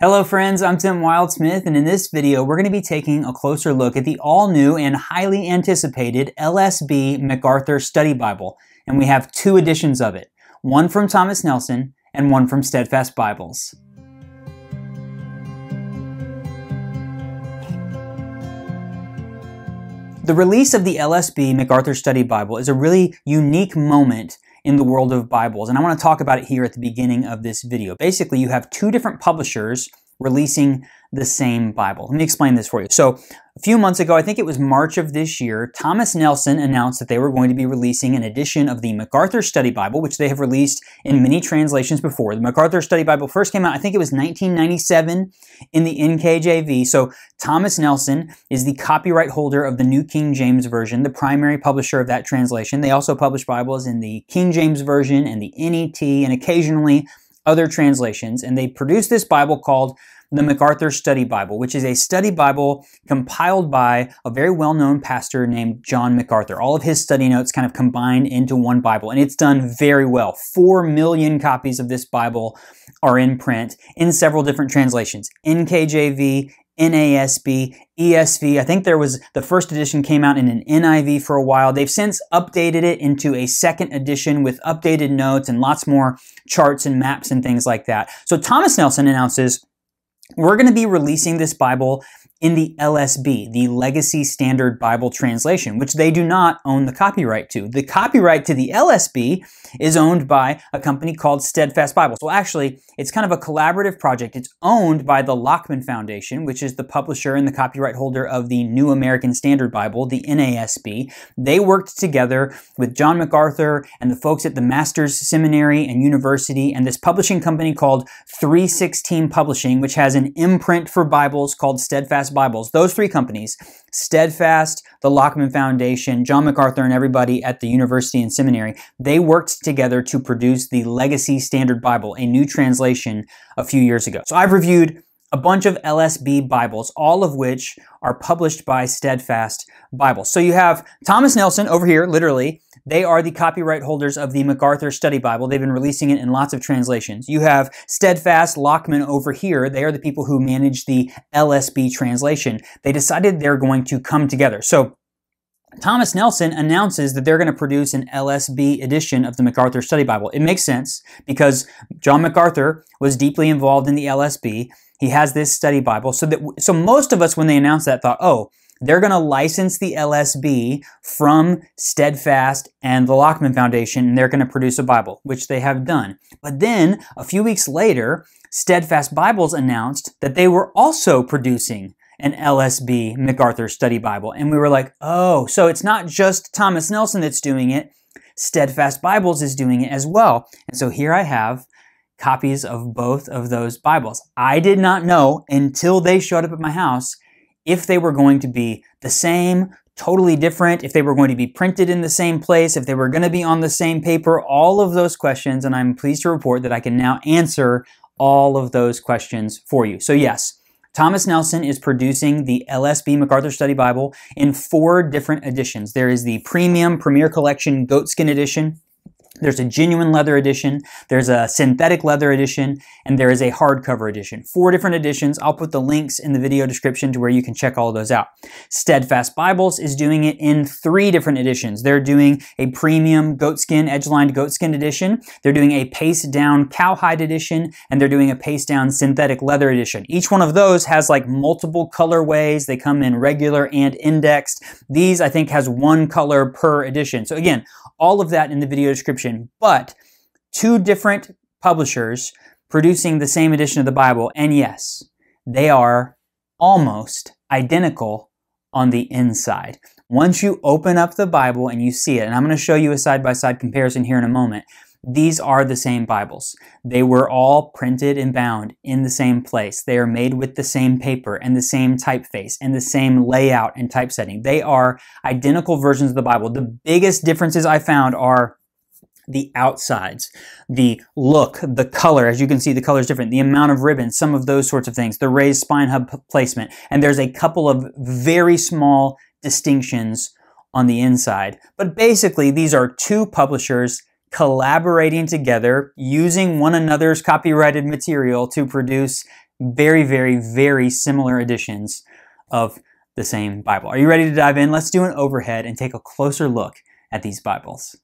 Hello friends, I'm Tim Wildsmith, and in this video we're going to be taking a closer look at the all-new and highly anticipated LSB MacArthur Study Bible, and we have two editions of it, one from Thomas Nelson and one from Steadfast Bibles. The release of the LSB MacArthur Study Bible is a really unique moment in the world of Bibles, and I want to talk about it here at the beginning of this video. Basically, you have two different publishers releasing the same Bible. Let me explain this for you. So, a few months ago, I think it was March of this year, Thomas Nelson announced that they were going to be releasing an edition of the MacArthur Study Bible, which they have released in many translations before. The MacArthur Study Bible first came out, I think it was 1997 in the NKJV. So Thomas Nelson is the copyright holder of the New King James Version, the primary publisher of that translation. They also publish Bibles in the King James Version and the NET and occasionally other translations. And they produced this Bible called the MacArthur Study Bible, which is a study Bible compiled by a very well-known pastor named John MacArthur. All of his study notes kind of combined into one Bible, and it's done very well. 4 million copies of this Bible are in print in several different translations. NKJV, NASB, ESV. I think the first edition came out in an NIV for a while. They've since updated it into a second edition with updated notes and lots more charts and maps and things like that. So Thomas Nelson announces, we're going to be releasing this Bible in the LSB, the Legacy Standard Bible Translation, which they do not own the copyright to. The copyright to the LSB is owned by a company called Steadfast Bibles. Well, actually, it's kind of a collaborative project. It's owned by the Lockman Foundation, which is the publisher and the copyright holder of the New American Standard Bible, the NASB. They worked together with John MacArthur and the folks at the Masters Seminary and University and this publishing company called 316 Publishing, which has an imprint for Bibles called Steadfast Bibles. Those three companies, Steadfast, the Lockman Foundation, John MacArthur, and everybody at the university and seminary, they worked together to produce the Legacy Standard Bible, a new translation a few years ago. So I've reviewed a bunch of LSB Bibles, all of which are published by Steadfast Bibles. So you have Thomas Nelson over here, literally. They are the copyright holders of the MacArthur Study Bible. They've been releasing it in lots of translations. You have Steadfast Lockman over here. They are the people who manage the LSB translation. They decided they're going to come together. So Thomas Nelson announces that they're going to produce an LSB edition of the MacArthur Study Bible. It makes sense because John MacArthur was deeply involved in the LSB. He has this study Bible. So most of us, when they announced that, thought, oh, they're going to license the LSB from Steadfast and the Lockman Foundation, and they're going to produce a Bible, which they have done. But then, a few weeks later, Steadfast Bibles announced that they were also producing an LSB MacArthur Study Bible. And we were like, oh, so it's not just Thomas Nelson that's doing it. Steadfast Bibles is doing it as well. And so here I have copies of both of those Bibles. I did not know until they showed up at my house if they were going to be the same, totally different, if they were going to be printed in the same place, if they were going to be on the same paper, all of those questions, and I'm pleased to report that I can now answer all of those questions for you. So yes, Thomas Nelson is producing the LSB MacArthur Study Bible in 4 different editions. There is the Premium Premier Collection Goatskin Edition, there's a genuine leather edition, there's a synthetic leather edition, and there is a hardcover edition. 4 different editions. I'll put the links in the video description to where you can check all of those out. Steadfast Bibles is doing it in 3 different editions. They're doing a premium goatskin, edge-lined goatskin edition. They're doing a paste-down cowhide edition, and they're doing a paste-down synthetic leather edition. Each one of those has like multiple colorways. They come in regular and indexed. These, I think, has 1 color per edition. So again, all of that in the video description, but 2 different publishers producing the same edition of the Bible, and yes, they are almost identical on the inside. Once you open up the Bible and you see it, and I'm going to show you a side-by-side comparison here in a moment, these are the same Bibles. They were all printed and bound in the same place. They are made with the same paper and the same typeface and the same layout and typesetting. They are identical versions of the Bible. The biggest differences I found are the outsides, the look, the color. As you can see, the color is different. The amount of ribbons, some of those sorts of things, the raised spine hub placement. And there's a couple of very small distinctions on the inside. But basically, these are 2 publishers collaborating together, using one another's copyrighted material to produce very, very, very similar editions of the same Bible. Are you ready to dive in? Let's do an overhead and take a closer look at these Bibles.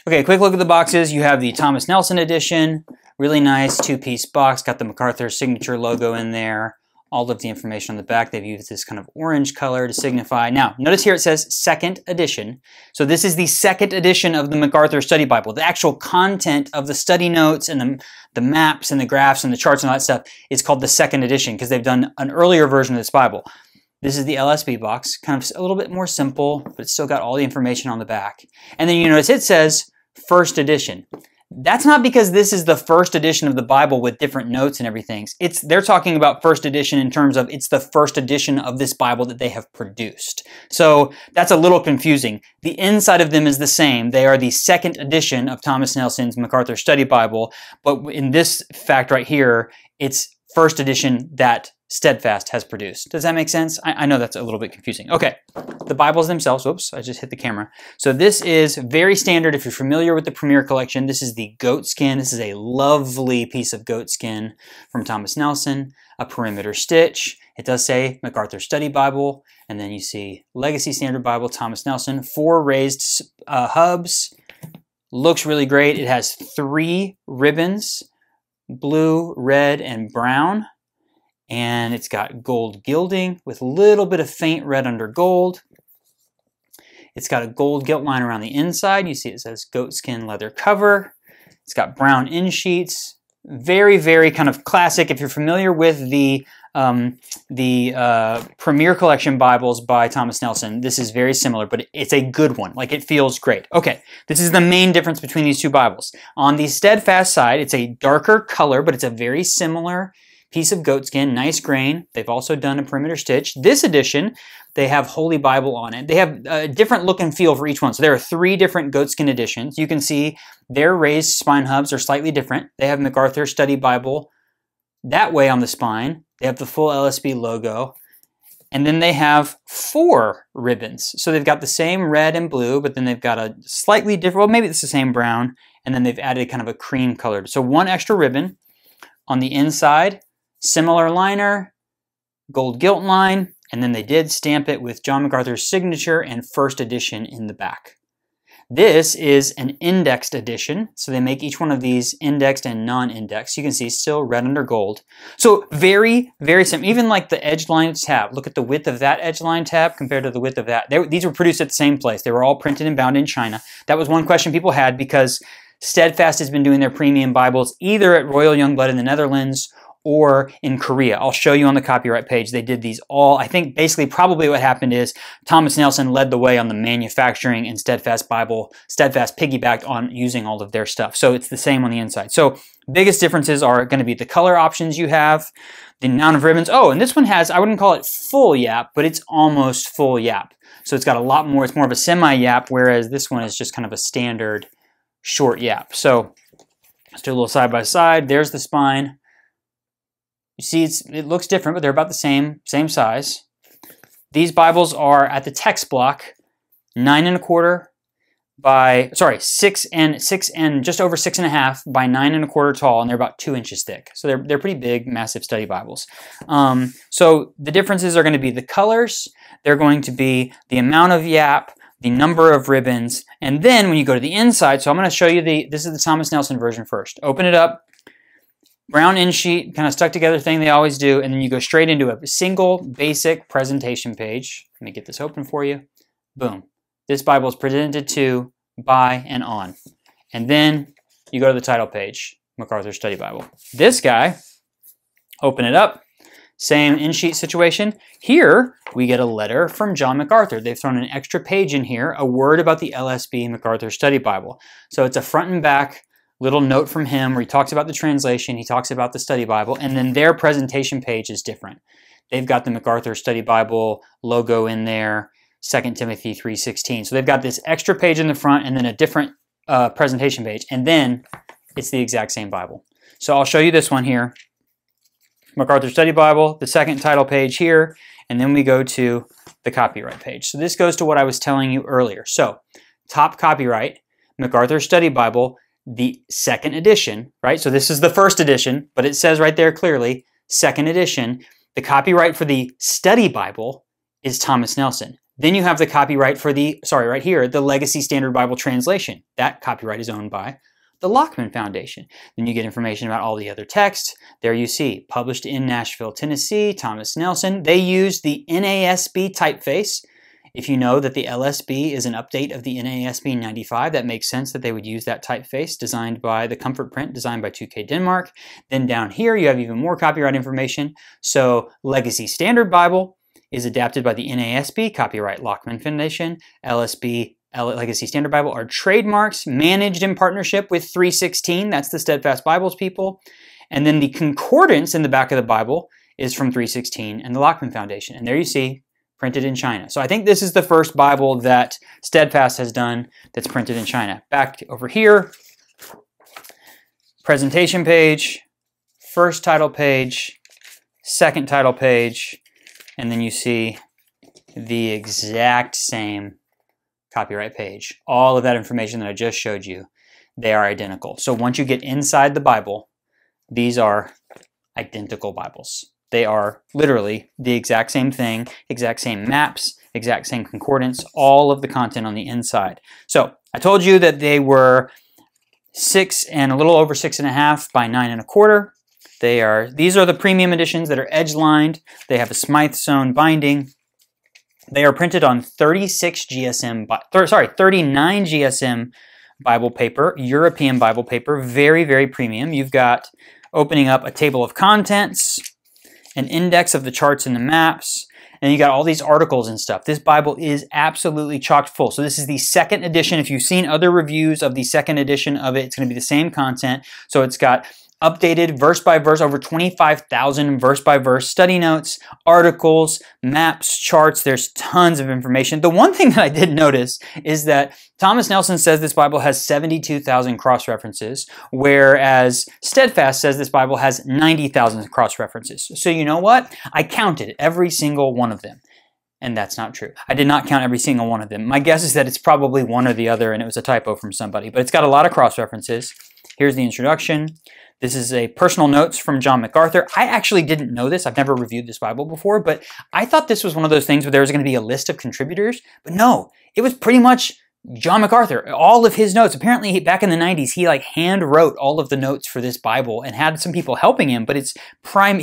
Okay, quick look at the boxes. You have the Thomas Nelson edition, really nice two-piece box, got the MacArthur signature logo in there, all of the information on the back. They've used this kind of orange color to signify. Now, notice here it says second edition. So this is the second edition of the MacArthur Study Bible. The actual content of the study notes and the maps and the graphs and the charts and all that stuff is called the second edition because they've done an earlier version of this Bible. This is the LSB box, kind of a little bit more simple, but it's still got all the information on the back. And then you notice it says first edition. That's not because this is the first edition of the Bible with different notes and everything. They're talking about first edition in terms of it's the first edition of this Bible that they have produced. So that's a little confusing. The inside of them is the same. They are the second edition of Thomas Nelson's MacArthur Study Bible, but in this fact right here, it's first edition that Steadfast has produced. Does that make sense? I know that's a little bit confusing. Okay, the Bibles themselves, whoops, I just hit the camera. So this is very standard if you're familiar with the Premier Collection. This is the Goatskin. This is a lovely piece of goatskin from Thomas Nelson, a perimeter stitch. It does say MacArthur Study Bible, and then you see Legacy Standard Bible, Thomas Nelson, 4 raised hubs. Looks really great. It has 3 ribbons, blue, red, and brown. And it's got gold gilding with a little bit of faint red under gold. It's got a gold gilt line around the inside. You see it says goatskin leather cover. It's got brown end sheets. Very, very kind of classic. If you're familiar with the Premier Collection Bibles by Thomas Nelson, this is very similar, but it's a good one. Like, it feels great. Okay, this is the main difference between these two Bibles. On the Steadfast side, it's a darker color, but it's a very similar piece of goatskin, nice grain. They've also done a perimeter stitch. This edition, they have Holy Bible on it. They have a different look and feel for each one. So there are 3 different goatskin editions. You can see their raised spine hubs are slightly different. They have MacArthur Study Bible that way on the spine. They have the full LSB logo. And then they have 4 ribbons. So they've got the same red and blue, but then they've got a slightly different, well, maybe it's the same brown, and then they've added kind of a cream colored. So 1 extra ribbon on the inside. Similar liner, gold gilt line, and then they did stamp it with John MacArthur's signature and first edition in the back. This is an indexed edition, so they make each one of these indexed and non-indexed. You can see still red under gold. So very, very simple. Even like the edge line tab, look at the width of that edge line tab compared to the width of that. These were produced at the same place. They were all printed and bound in China. That was one question people had because Steadfast has been doing their premium Bibles either at Royal Youngblood in the Netherlands or in Korea. I'll show you on the copyright page. They did these all. I think basically probably what happened is Thomas Nelson led the way on the manufacturing and Steadfast Bible. Steadfast piggybacked on using all of their stuff. So it's the same on the inside. So biggest differences are going to be the color options you have, the amount of ribbons. Oh, and this one has, I wouldn't call it full yap, but it's almost full yap. So it's got a lot more, it's more of a semi-yap, whereas this one is just kind of a standard short yap. So let's do a little side by side. There's the spine. You see, it looks different, but they're about the same size. These Bibles are at the text block 9 1/4 by 6 and just over 6.5 by 9 1/4 tall, and they're about 2 inches thick. So they're pretty big, massive study Bibles. So the differences are going to be the colors. They're going to be the amount of yap, the number of ribbons, and then when you go to the inside. So I'm going to show you this is the Thomas Nelson version first. Open it up. Brown end sheet, kind of stuck together thing they always do, and then you go straight into a single basic presentation page. Let me get this open for you. Boom. This Bible is presented to, by, and on. And then you go to the title page, MacArthur Study Bible. This guy, open it up, same end sheet situation. Here, we get a letter from John MacArthur. They've thrown an extra page in here, a word about the LSB MacArthur Study Bible. So it's a front and back little note from him where he talks about the translation, he talks about the study Bible, and then their presentation page is different. They've got the MacArthur Study Bible logo in there, 2 Timothy 3:16. So they've got this extra page in the front and then a different presentation page, and then it's the exact same Bible. So I'll show you this one here. MacArthur Study Bible, the second title page here, and then we go to the copyright page. So this goes to what I was telling you earlier. So top copyright, MacArthur Study Bible, the second edition, right? So this is the first edition, but it says right there clearly, second edition. The copyright for the Study Bible is Thomas Nelson. Then you have the copyright for the, right here, the Legacy Standard Bible Translation. That copyright is owned by the Lockman Foundation. Then you get information about all the other texts. There you see, published in Nashville, Tennessee, Thomas Nelson. They use the NASB typeface. If you know that the LSB is an update of the NASB 95, that makes sense that they would use that typeface designed by the Comfort Print, designed by 2K Denmark. Then down here, you have even more copyright information. So Legacy Standard Bible is adapted by the NASB, copyright Lockman Foundation. LSB, Legacy Standard Bible are trademarks managed in partnership with 316. That's the Steadfast Bibles people. And then the concordance in the back of the Bible is from 316 and the Lockman Foundation. And there you see, printed in China. So I think this is the first Bible that Steadfast has done that's printed in China. Back over here, presentation page, first title page, second title page, and then you see the exact same copyright page. All of that information that I just showed you, they are identical. So once you get inside the Bible, these are identical Bibles. They are literally the exact same thing, exact same maps, exact same concordance, all of the content on the inside. So I told you that they were 6 and a little over 6.5 by 9 1/4. These are the premium editions that are edge lined. They have a Smythe sewn binding. They are printed on 39 GSM Bible paper, European Bible paper, very, very premium. You've got opening up a table of contents, an index of the charts and the maps, and you got all these articles and stuff. This Bible is absolutely chock full. So this is the second edition. If you've seen other reviews of the second edition of it, it's going to be the same content. So it's got updated verse by verse, over 25,000 verse by verse study notes, articles, maps, charts. There's tons of information. The one thing that I did notice is that Thomas Nelson says this Bible has 72,000 cross-references, whereas Steadfast says this Bible has 90,000 cross-references. So you know what? I counted every single one of them. And that's not true. I did not count every single one of them. My guess is that it's probably one or the other and it was a typo from somebody, but it's got a lot of cross-references. Here's the introduction. This is a personal notes from John MacArthur. I actually didn't know this. I've never reviewed this Bible before, but I thought this was one of those things where there was going to be a list of contributors. But no, it was pretty much John MacArthur. All of his notes. Apparently, back in the 90s, he like hand wrote all of the notes for this Bible and had some people helping him. But it's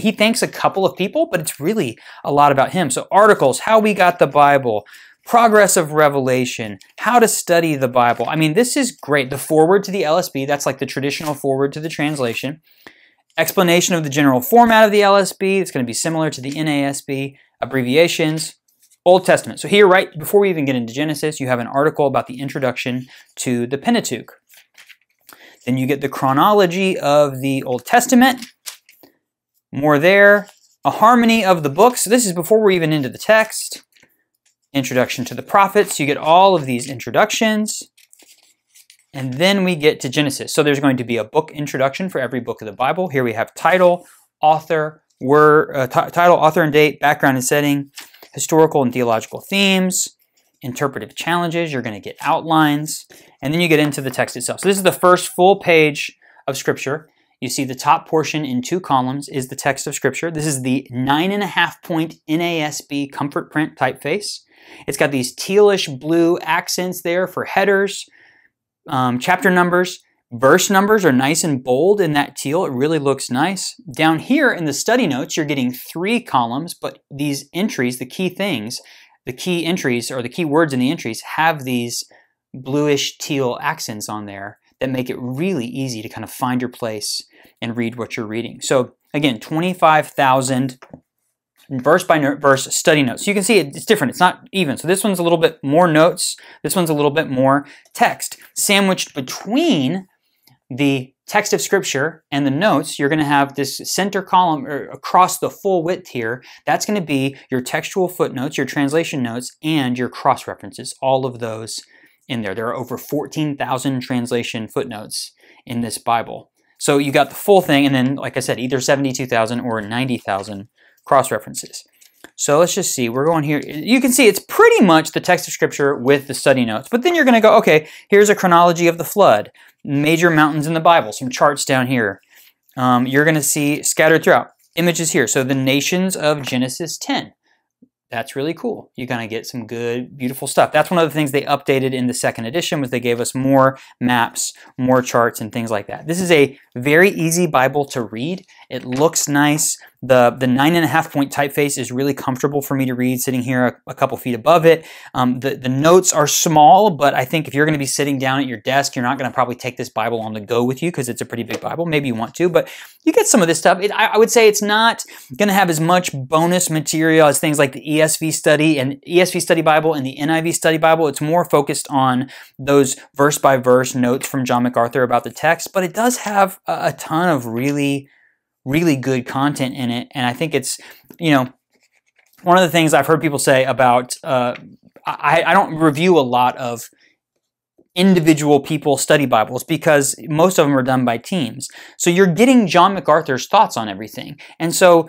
he thanks a couple of people, but it's really a lot about him. So articles, how we got the Bible, progress of revelation, how to study the Bible. I mean, this is great. The foreword to the LSB, that's like the traditional foreword to the translation. Explanation of the general format of the LSB, it's going to be similar to the NASB. Abbreviations, Old Testament. So here, right before we even get into Genesis, you have an article about the introduction to the Pentateuch. Then you get the chronology of the Old Testament. More there. A harmony of the books. This is before we're even into the text. Introduction to the prophets. You get all of these introductions. And then we get to Genesis. So there's going to be a book introduction for every book of the Bible. Here we have title, author, title, author and date, background and setting, historical and theological themes, interpretive challenges. You're going to get outlines. And then you get into the text itself. So this is the first full page of Scripture. You see the top portion in 2 columns is the text of Scripture. This is the 9.5-point NASB Comfort Print typeface. It's got these tealish blue accents there for headers, chapter numbers. Verse numbers are nice and bold in that teal. It really looks nice. Down here in the study notes, you're getting 3 columns, but these entries, the key things, the key entries or the key words in the entries have these bluish teal accents on there that make it really easy to kind of find your place and read what you're reading. So again, 25,000 verse by verse study notes. So you can see it's different. It's not even. So this one's a little bit more notes. This one's a little bit more text. Sandwiched between the text of Scripture and the notes, you're going to have this center column or across the full width here. That's going to be your textual footnotes, your translation notes, and your cross-references. All of those in there. There are over 14,000 translation footnotes in this Bible. So you got the full thing, and then, like I said, either 72,000 or 90,000 cross-references. So let's just see. We're going here. You can see it's pretty much the text of Scripture with the study notes. But then you're going to go, okay, here's a chronology of the flood, major mountains in the Bible, some charts down here. You're going to see scattered throughout images here. So the nations of Genesis 10. That's really cool. You kind of get some good, beautiful stuff. That's one of the things they updated in the second edition, was they gave us more maps, more charts, and things like that. This is a very easy Bible to read. It looks nice. The 9.5 point typeface is really comfortable for me to read, sitting here a couple feet above it. The notes are small, but I think if you're going to be sitting down at your desk, you're not going to probably take this Bible on the go with you because it's a pretty big Bible. Maybe you want to, but you get some of this stuff. I would say it's not going to have as much bonus material as things like the ESV Study Bible and the NIV Study Bible. It's more focused on those verse-by-verse notes from John MacArthur about the text, but it does have a ton of really good content in it. And I think it's, you know, one of the things I've heard people say about, I don't review a lot of individual people study Bibles because most of them are done by teams. So you're getting John MacArthur's thoughts on everything. And so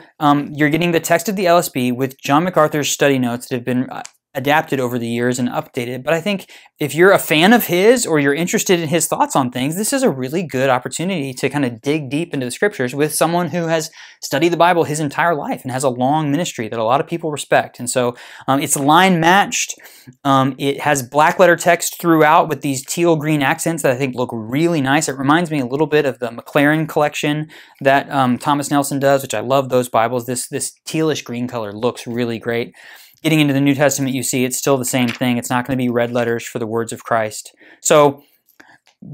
you're getting the text of the LSB with John MacArthur's study notes that have been adapted over the years and updated. But I think if you're a fan of his or you're interested in his thoughts on things, this is a really good opportunity to kind of dig deep into the scriptures with someone who has studied the Bible his entire life and has a long ministry that a lot of people respect. And so it's line matched. It has black letter text throughout with these teal green accents that I think look really nice. It reminds me a little bit of the McLaren collection that Thomas Nelson does, which I love those Bibles. This tealish green color looks really great. Getting into the New Testament, you see it's still the same thing. It's not going to be red letters for the words of Christ. So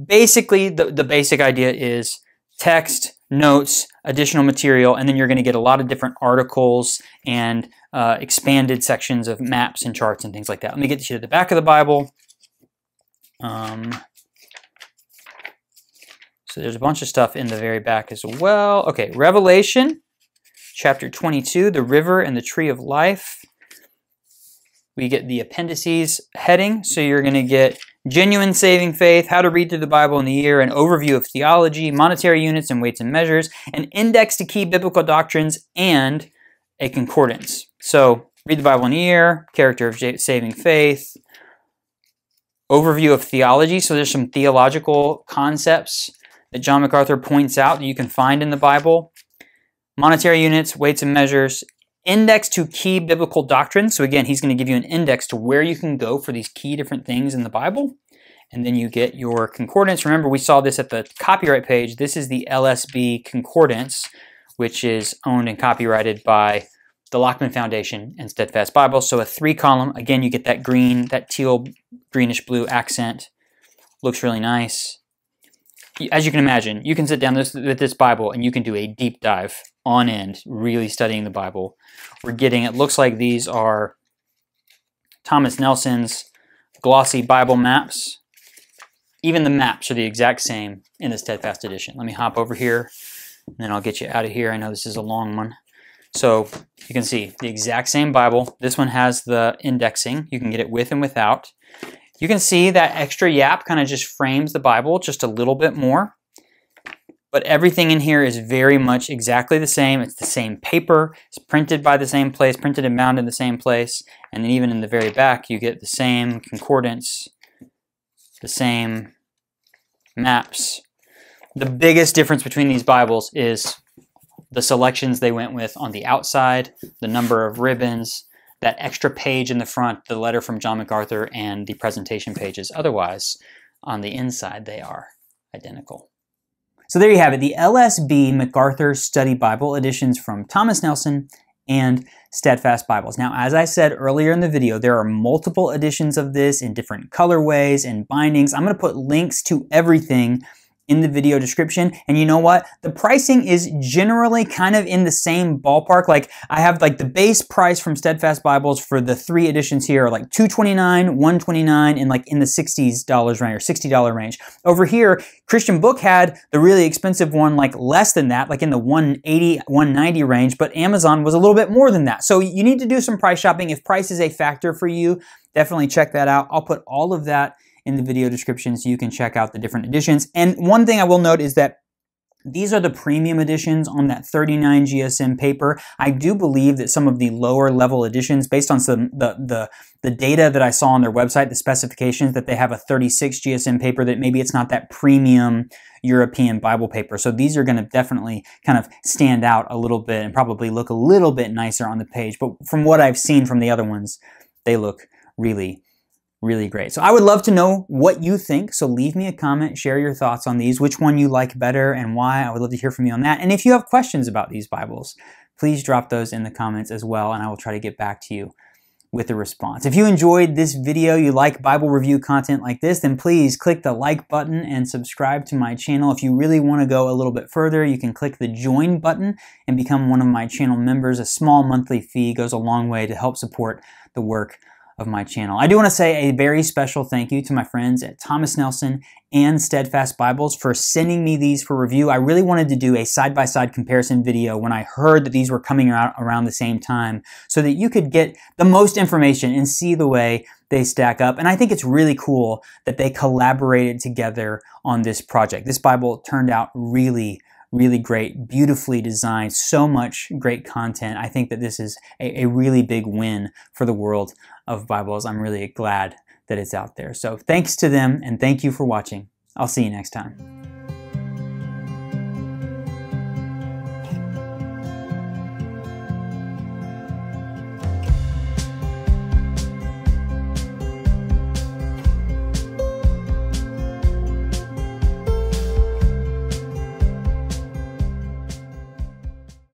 basically, the basic idea is text, notes, additional material, and then you're going to get a lot of different articles and expanded sections of maps and charts and things like that. Let me get you to the back of the Bible. So there's a bunch of stuff in the very back as well. Okay, Revelation, chapter 22, the river and the tree of life. We get the appendices heading, so you're going to get genuine saving faith, how to read through the Bible in the year, an overview of theology, monetary units and weights and measures, an index to key biblical doctrines, and a concordance. So read the Bible in a year, character of saving faith, overview of theology. So there's some theological concepts that John MacArthur points out that you can find in the Bible. Monetary units, weights and measures, index to key biblical doctrines. So again, he's going to give you an index to where you can go for these key different things in the Bible. And then you get your concordance. Remember, we saw this at the copyright page. This is the LSB Concordance, which is owned and copyrighted by the Lockman Foundation and Steadfast Bible. So a 3-column. Again, you get that green, that teal greenish blue accent. Looks really nice. As you can imagine, you can sit down with this Bible and you can do a deep dive on end, really studying the Bible. We're getting, it looks like these are Thomas Nelson's glossy Bible maps. Even the maps are the exact same in the Steadfast edition. Let me hop over here, and then I'll get you out of here. I know this is a long one. So you can see the exact same Bible. This one has the indexing. You can get it with and without. You can see that extra yap kind of just frames the Bible just a little bit more. But everything in here is very much exactly the same. It's the same paper. It's printed by the same place, printed and bound in the same place. And then even in the very back, you get the same concordance, the same maps. The biggest difference between these Bibles is the selections they went with on the outside, the number of ribbons, that extra page in the front, the letter from John MacArthur, and the presentation pages. Otherwise, on the inside, they are identical. So there you have it, the LSB MacArthur Study Bible editions from Thomas Nelson and Steadfast Bibles. Now, as I said earlier in the video, there are multiple editions of this in different colorways and bindings. I'm going to put links to everything in the video description. And you know what? The pricing is generally kind of in the same ballpark. Like I have like the base price from Steadfast Bibles for the 3 editions here are like $229, $129, and like in the $60 range or $60 range. Over here, Christian Book had the really expensive one like less than that, like in the $180, $190 range, but Amazon was a little bit more than that. So you need to do some price shopping. If price is a factor for you, definitely check that out. I'll put all of that in the video description so you can check out the different editions. And one thing I will note is that These are the premium editions on that 39 GSM paper. I do believe that some of the lower level editions, based on the data that I saw on their website, the specifications, that they have a 36 GSM paper, that maybe it's not that premium European Bible paper. So these are going to definitely kind of stand out a little bit and probably look a little bit nicer on the page. But from what I've seen from the other ones, they look really great. So I would love to know what you think. So leave me a comment, share your thoughts on these, which one you like better and why. I would love to hear from you on that. And if you have questions about these Bibles, please drop those in the comments as well, and I will try to get back to you with a response. If you enjoyed this video, you like Bible review content like this, then please click the like button and subscribe to my channel. If you really want to go a little bit further, you can click the join button and become one of my channel members. A small monthly fee goes a long way to help support the work of my channel. I do want to say a very special thank you to my friends at Thomas Nelson and Steadfast Bibles for sending me these for review. I really wanted to do a side-by-side comparison video when I heard that these were coming out around the same time, so that you could get the most information and see the way they stack up. And I think it's really cool that they collaborated together on this project. This Bible turned out really great, beautifully designed, so much great content. I think that this is a really big win for the world of Bibles. I'm really glad that it's out there. So thanks to them, and thank you for watching. I'll see you next time.